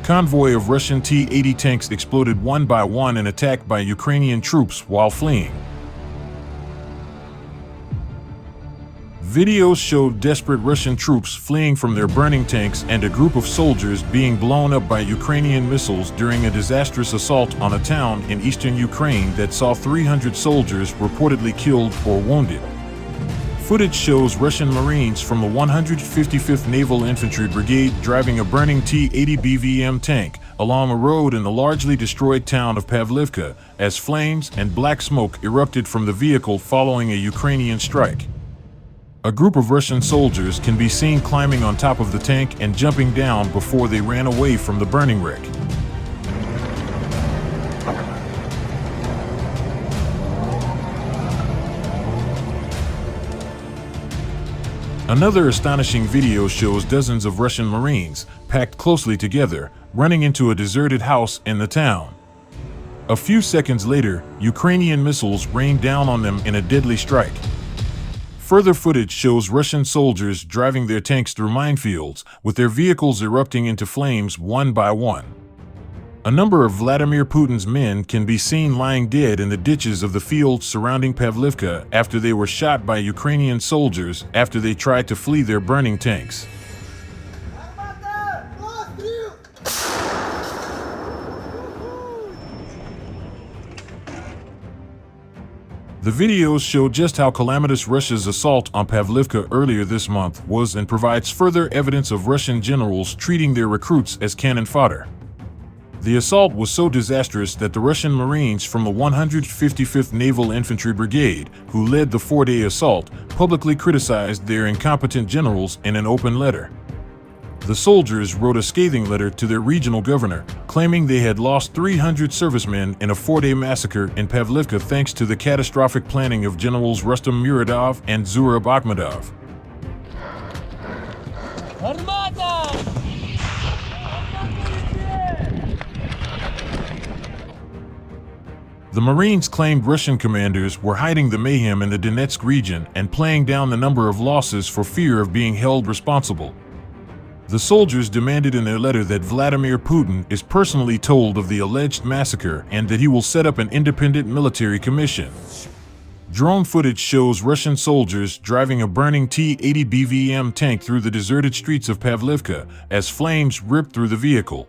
Convoy of Russian T-80 tanks exploded one by one and attacked by Ukrainian troops while fleeing. Videos showed desperate Russian troops fleeing from their burning tanks and a group of soldiers being blown up by Ukrainian missiles during a disastrous assault on a town in eastern Ukraine that saw 300 soldiers reportedly killed or wounded. Footage shows Russian Marines from the 155th Naval Infantry Brigade driving a burning T-80 BVM tank along a road in the largely destroyed town of Pavlivka as flames and black smoke erupted from the vehicle following a Ukrainian strike. A group of Russian soldiers can be seen climbing on top of the tank and jumping down before they ran away from the burning wreck. Another astonishing video shows dozens of Russian Marines, packed closely together, running into a deserted house in the town. A few seconds later, Ukrainian missiles rained down on them in a deadly strike. Further footage shows Russian soldiers driving their tanks through minefields, with their vehicles erupting into flames one by one. A number of Vladimir Putin's men can be seen lying dead in the ditches of the fields surrounding Pavlivka after they were shot by Ukrainian soldiers after they tried to flee their burning tanks. The videos show just how calamitous Russia's assault on Pavlivka earlier this month was and provides further evidence of Russian generals treating their recruits as cannon fodder. The assault was so disastrous that the Russian Marines from the 155th Naval Infantry Brigade, who led the four-day assault, publicly criticized their incompetent generals in an open letter. The soldiers wrote a scathing letter to their regional governor, claiming they had lost 300 servicemen in a four-day massacre in Pavlivka thanks to the catastrophic planning of Generals Rustam Muradov and Zurab Akhmedov. The Marines claimed Russian commanders were hiding the mayhem in the Donetsk region and playing down the number of losses for fear of being held responsible. The soldiers demanded in their letter that Vladimir Putin is personally told of the alleged massacre and that he will set up an independent military commission. Drone footage shows Russian soldiers driving a burning T-80 BVM tank through the deserted streets of Pavlivka as flames ripped through the vehicle.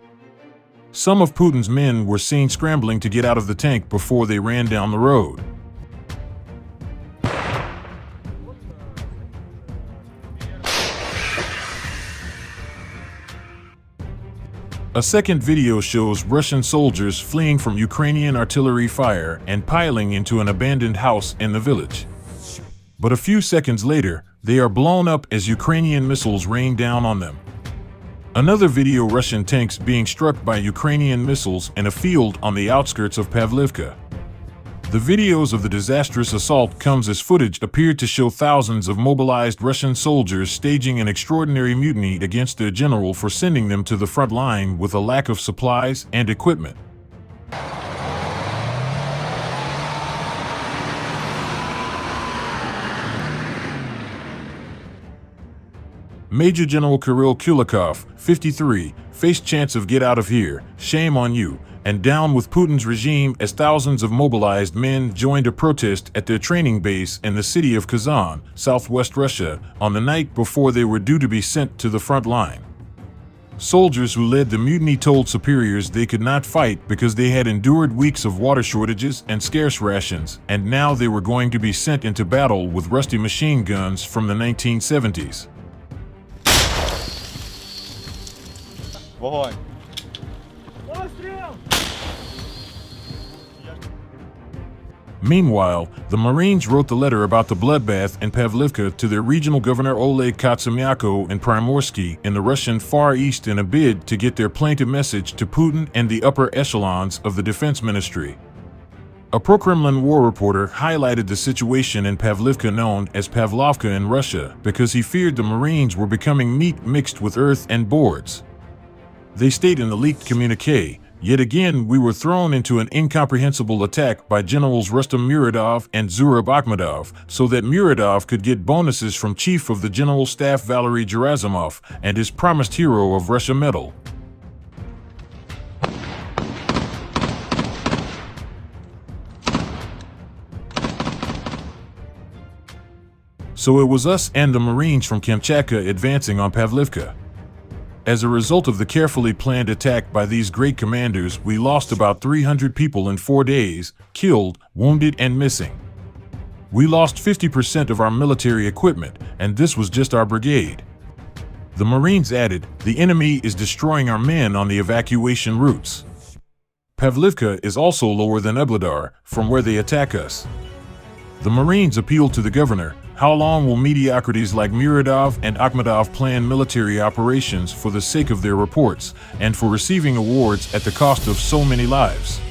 Some of Putin's men were seen scrambling to get out of the tank before they ran down the road. A second video shows Russian soldiers fleeing from Ukrainian artillery fire and piling into an abandoned house in the village. But a few seconds later, they are blown up as Ukrainian missiles rain down on them. Another video Russian tanks being struck by Ukrainian missiles in a field on the outskirts of Pavlivka. The videos of the disastrous assault comes as footage appeared to show thousands of mobilized Russian soldiers staging an extraordinary mutiny against their general for sending them to the front line with a lack of supplies and equipment. Major General Kirill Kulikov, 53, faced chance of "get out of here, shame on you," and down with Putin's regime as thousands of mobilized men joined a protest at their training base in the city of Kazan, southwest Russia, on the night before they were due to be sent to the front line. Soldiers who led the mutiny told superiors they could not fight because they had endured weeks of water shortages and scarce rations, and now they were going to be sent into battle with rusty machine guns from the 1970s. Вогонь! Meanwhile, the Marines wrote the letter about the bloodbath in Pavlivka to their regional governor Oleg Katsamyako in Primorsky in the Russian Far East in a bid to get their plaintive message to Putin and the upper echelons of the defense ministry. A pro-Kremlin war reporter highlighted the situation in Pavlivka known as Pavlovka in Russia because he feared the Marines were becoming meat mixed with earth and boards. They state in the leaked communique, "Yet again we were thrown into an incomprehensible attack by Generals Rustam Muradov and Zurab Akhmedov so that Muradov could get bonuses from Chief of the General Staff Valery Gerasimov and his promised Hero of Russia medal." So it was us and the Marines from Kamchatka advancing on Pavlivka. As a result of the carefully planned attack by these great commanders, we lost about 300 people in 4 days, killed, wounded, and missing. We lost 50% of our military equipment, and this was just our brigade. The Marines added, the enemy is destroying our men on the evacuation routes. Pavlivka is also lower than Ebledar, from where they attack us. The Marines appealed to the governor, how long will mediocrities like Muradov and Akhmedov plan military operations for the sake of their reports, and for receiving awards at the cost of so many lives?